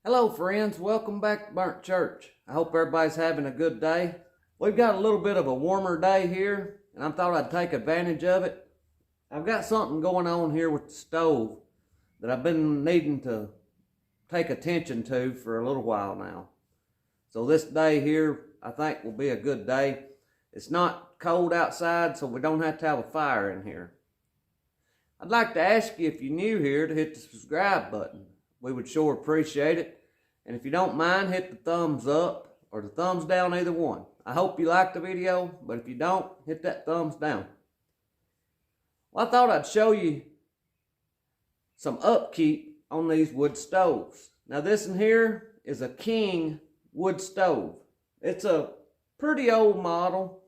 Hello friends, welcome back to Burnt Church. I hope everybody's having a good day. We've got a little bit of a warmer day here, and I thought I'd take advantage of it. I've got something going on here with the stove that I've been needing to take attention to for a little while now. So this day here, I think will be a good day. It's not cold outside, so we don't have to have a fire in here. I'd like to ask you, if you're new here, to hit the subscribe button. We would sure appreciate it. And if you don't mind, hit the thumbs up or the thumbs down, either one. I hope you like the video, but if you don't, hit that thumbs down. Well, I thought I'd show you some upkeep on these wood stoves. Now this in here is a King wood stove. It's a pretty old model,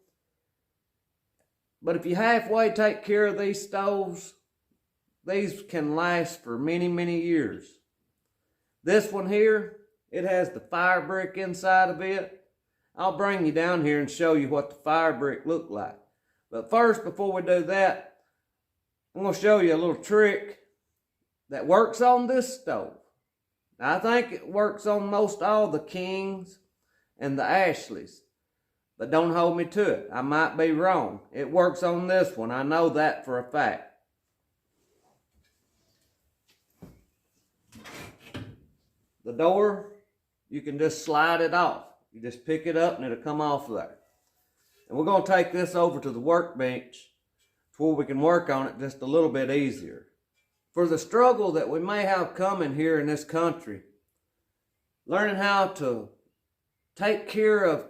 but if you halfway take care of these stoves, these can last for many, many years. This one here, it has the fire brick inside of it. I'll bring you down here and show you what the fire brick looked like. But first, before we do that, I'm going to show you a little trick that works on this stove. Now, I think it works on most all the Kings and the Ashleys, but don't hold me to it. I might be wrong. It works on this one. I know that for a fact. The door, you can just slide it off. You just pick it up and it'll come off there. And we're going to take this over to the workbench where we can work on it just a little bit easier. For the struggle that we may have coming here in this country, learning how to take care of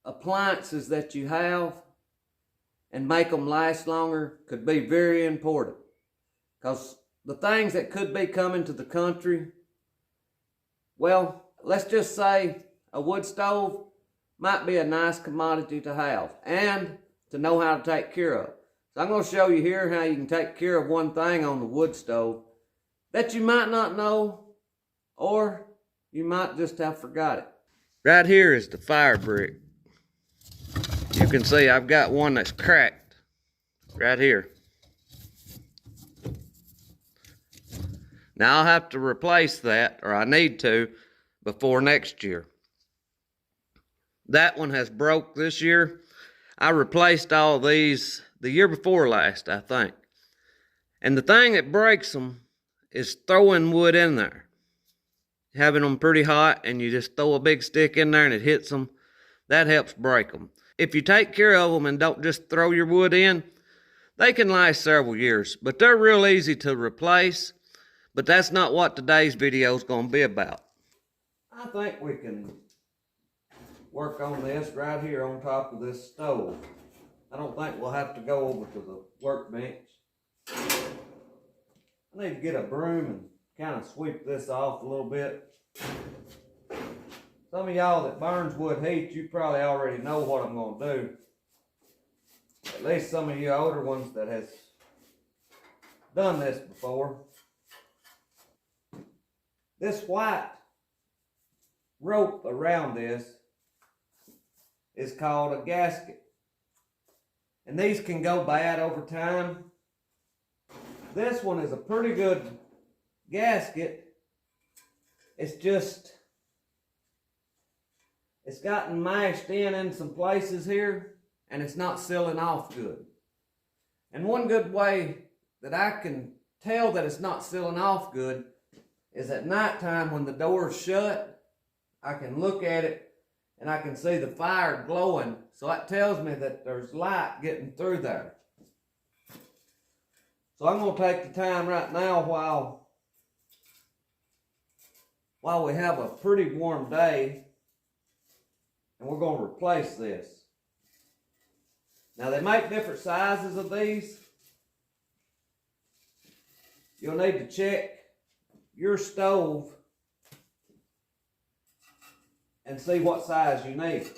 appliances that you have and make them last longer could be very important. Because the things that could be coming to the country, well, let's just say a wood stove might be a nice commodity to have and to know how to take care of. So I'm going to show you here how you can take care of one thing on the wood stove that you might not know, or you might just have forgot it. Right here is the fire brick. You can see I've got one that's cracked right here. Now I'll have to replace that, or I need to, before next year. That one has broke this year. I replaced all these the year before last, I think. And the thing that breaks them is throwing wood in there. Having them pretty hot and you just throw a big stick in there and it hits them. That helps break them. If you take care of them and don't just throw your wood in, they can last several years. But they're real easy to replace. But that's not what today's video is going to be about. I think we can work on this right here on top of this stove. I don't think we'll have to go over to the workbench. I need to get a broom and kind of sweep this off a little bit. Some of y'all that burns wood heat, you probably already know what I'm going to do. At least some of you older ones that has done this before. This white rope around this is called a gasket. And these can go bad over time. This one is a pretty good gasket. It's gotten mashed in some places here, and it's not sealing off good. And one good way that I can tell that it's not sealing off good is at nighttime when the door's shut, I can look at it and I can see the fire glowing. So that tells me that there's light getting through there. So I'm going to take the time right now while we have a pretty warm day, and we're going to replace this. Now they make different sizes of these. You'll need to check your stove and see what size you need.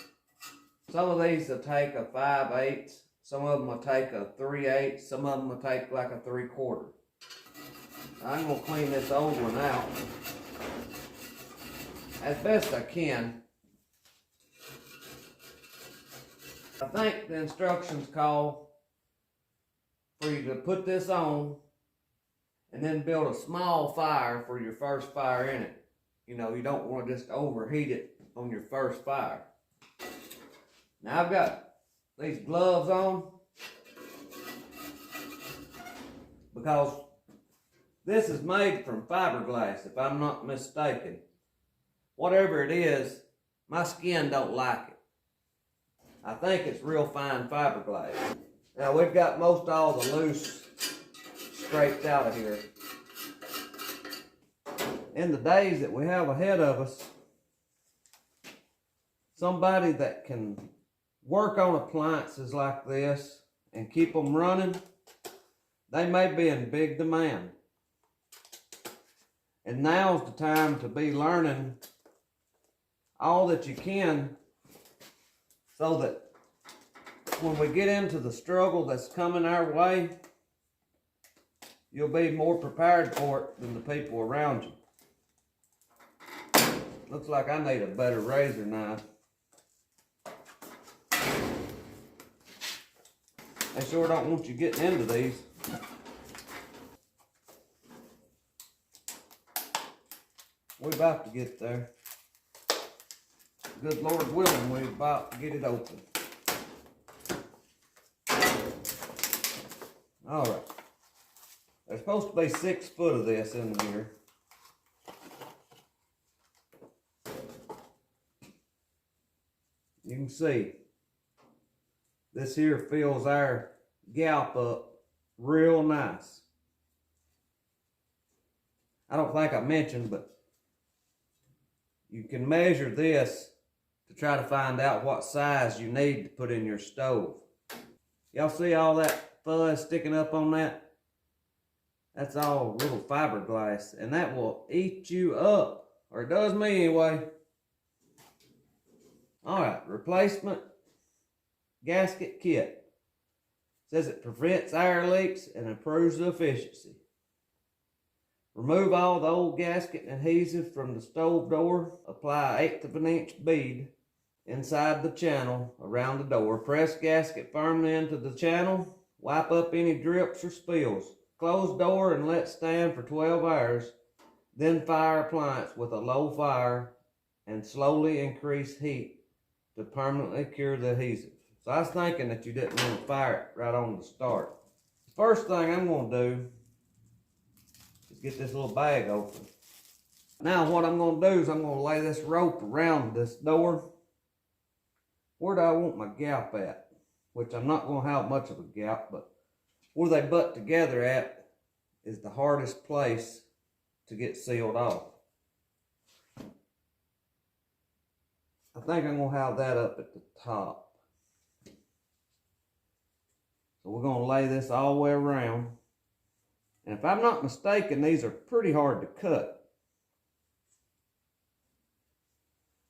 Some of these will take a 5/8, some of them will take a 3/8, some of them will take like a 3/4. I'm going to clean this old one out as best I can. I think the instructions call for you to put this on and then build a small fire for your first fire in it. you know, you don't want to just overheat it on your first fire. Now I've got these gloves on because this is made from fiberglass, if I'm not mistaken. Whatever it is, my skin don't like it. I think it's real fine fiberglass. Now we've got most all the loose scraped out of here. In the days that we have ahead of us, somebody that can work on appliances like this and keep them running, they may be in big demand. And now's the time to be learning all that you can so that when we get into the struggle that's coming our way, you'll be more prepared for it than the people around you. Looks like I need a better razor knife. They sure don't want you getting into these. We're about to get there. Good Lord willing, we're about to get it open. Alright. There's supposed to be 6 foot of this in here. You can see this here fills our gap up real nice. I don't think I mentioned, but you can measure this to try to find out what size you need to put in your stove. Y'all see all that fuzz sticking up on that? That's all little fiberglass, and that will eat you up, or it does me anyway. Alright, replacement gasket kit. Says it prevents air leaks and improves the efficiency. Remove all the old gasket adhesive from the stove door. Apply 1/8 of an inch bead inside the channel around the door. Press gasket firmly into the channel. Wipe up any drips or spills. Close door and let stand for 12 hours. Then fire appliance with a low fire and slowly increase heat to permanently cure the adhesive. So I was thinking that you didn't want to fire it right on the start. The first thing I'm going to do is get this little bag open. Now what I'm going to do is I'm going to lay this rope around this door. Where do I want my gap at? Which I'm not going to have much of a gap, but where they butt together at is the hardest place to get sealed off. I think I'm going to have that up at the top. So we're going to lay this all the way around. And if I'm not mistaken, these are pretty hard to cut.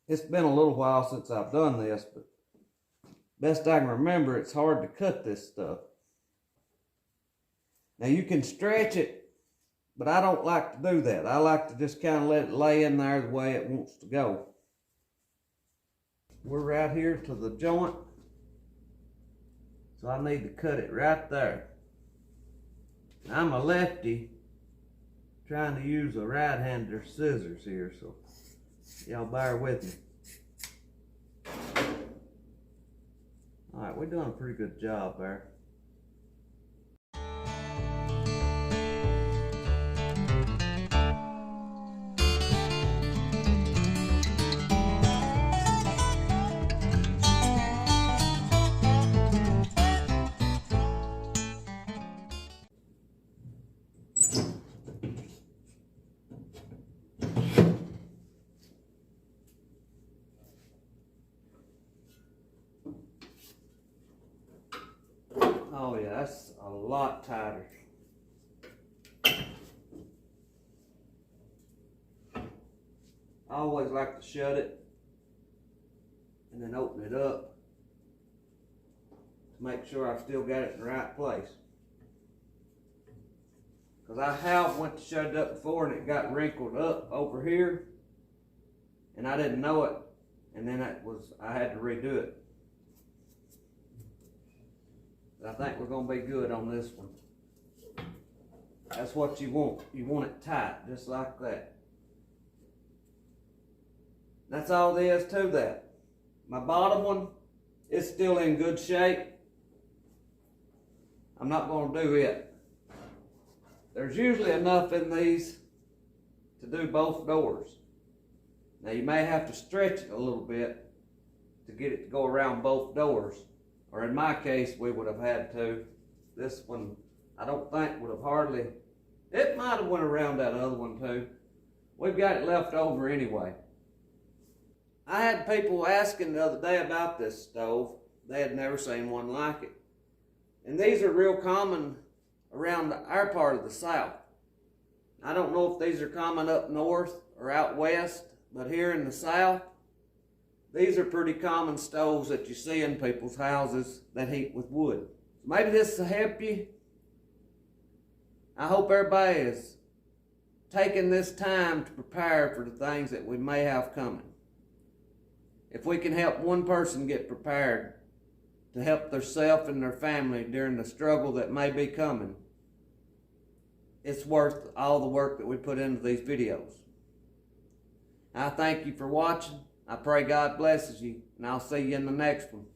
It's been a little while since I've done this, but best I can remember, it's hard to cut this stuff. Now you can stretch it, but I don't like to do that. I like to just kind of let it lay in there the way it wants to go. We're right here to the joint, so I need to cut it right there. Now, I'm a lefty trying to use a right-hander scissors here, so y'all bear with me. Alright, we're doing a pretty good job there. Oh yeah, that's a lot tighter. I always like to shut it and then open it up to make sure I've still got it in the right place. Because I have went to shut it up before and it got wrinkled up over here and I didn't know it, and then I had to redo it. I think we're going to be good on this one. That's what you want. You want it tight, just like that. That's all there is to that. My bottom one is still in good shape. I'm not going to do it. There's usually enough in these to do both doors. Now you may have to stretch it a little bit to get it to go around both doors. Or in my case, we would have had to. This one, I don't think would have hardly, it might have went around that other one too. We've got it left over anyway. I had people asking the other day about this stove. They had never seen one like it. And these are real common around our part of the South. I don't know if these are common up north or out west, but here in the South, these are pretty common stoves that you see in people's houses that heat with wood. Maybe this will help you. I hope everybody is taking this time to prepare for the things that we may have coming. If we can help one person get prepared to help themselves and their family during the struggle that may be coming, it's worth all the work that we put into these videos. I thank you for watching. I pray God blesses you, and I'll see you in the next one.